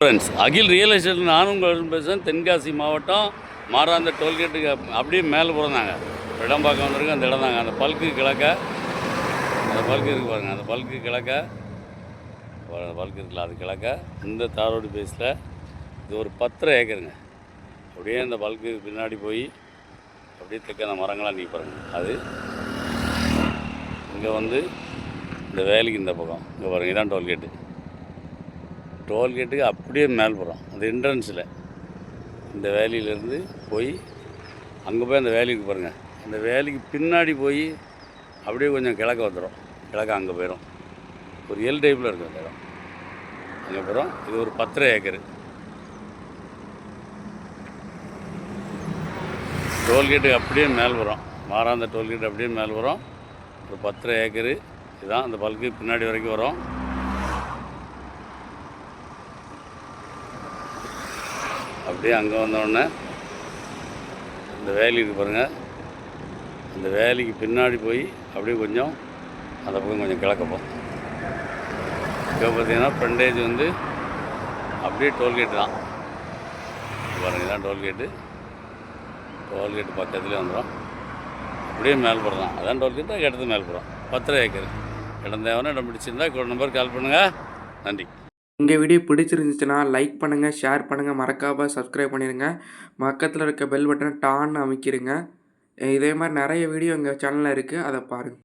Friends, அகில் real estate நானும் உங்கள் பேசுகிறேன். தென்காசி மாவட்டம் மாறாந்த டோல்கேட்டுக்கு அப்படியே மேலேப்புறம் தாங்க. இடம் பார்க்க வந்திருக்கு. அந்த இடம் தாங்க. அந்த பல்க்கு கிழக்க, அந்த பல்க்கு இருக்குது பாருங்கள். அந்த பல்க்கு கிழக்க, பல்க்கு இருக்குல்ல, அது கிழக்க இந்த தாரோடு பேஸில் இது ஒரு 10.5 ஏக்கருங்க. அப்படியே அந்த பல்க்கு பின்னாடி போய் அப்படியே தெற்க அந்த மரங்களாக நீப்பாருங்க. அது இங்கே வந்து இந்த வேலைக்கு இந்த பக்கம் இங்கே பாருங்கள். இதான் டோல்கேட்டு. டோல்கேட்டுக்கு அப்படியே மேல்புறம் அந்த என்ட்ரன்ஸில் இந்த வேலியிலேருந்து போய் அங்கே போய் அந்த வேலிக்கு பாருங்கள். அந்த வேலிக்கு பின்னாடி போய் அப்படியே கொஞ்சம் கிழக்க வந்துடும். கிழக்க அங்கே போயிடும். ஒரு எல் டைப்பில் இருக்கும் அந்த இடம். அங்கே போகிறோம். இது ஒரு 10.5 ஏக்கரு. டோல்கேட்டுக்கு அப்படியே மேல்புறம் மாறாந்த டோல்கேட்டு அப்படியே மேல்புறம் ஒரு 10.5 ஏக்கரு. இதுதான் அந்த பல்க்கு பின்னாடி வரைக்கும் வரும். அப்படியே அங்கே வந்தோடனே இந்த வேலிக்கு பாருங்கள். அந்த வேலிக்கு பின்னாடி போய் அப்படியே கொஞ்சம் அந்த பக்கம் கொஞ்சம் கிழக்கப்போம். இப்போ பார்த்தீங்கன்னா ஃப்ரண்டேஜ் வந்து அப்படியே டோல்கேட்டு தான் பாருங்கள். தான் டோல்கேட்டு. டோல்கேட்டு பக்கத்துலேயே வந்துடும். அப்படியே மேல்புறம் தான். அதான் டோல்கேட்டு. இடத்து மேல்புறம் 10.5 ஏக்கர். இடம் தேவைன்னா இடம் பிடிச்சிருந்தா நம்பர் கால் பண்ணுங்கள். நன்றி. உங்கள் வீடியோ பிடிச்சிருந்துச்சுன்னா லைக் பண்ணுங்கள், ஷேர் பண்ணுங்கள், மறக்காமல் சப்ஸ்கிரைப் பண்ணிடுங்க. பக்கத்தில் இருக்க பெல் பட்டனை டான்னு அமைக்கிடுங்க. இதே மாதிரி நிறைய வீடியோ எங்கள் சேனலில் இருக்குது, அதை பாருங்கள்.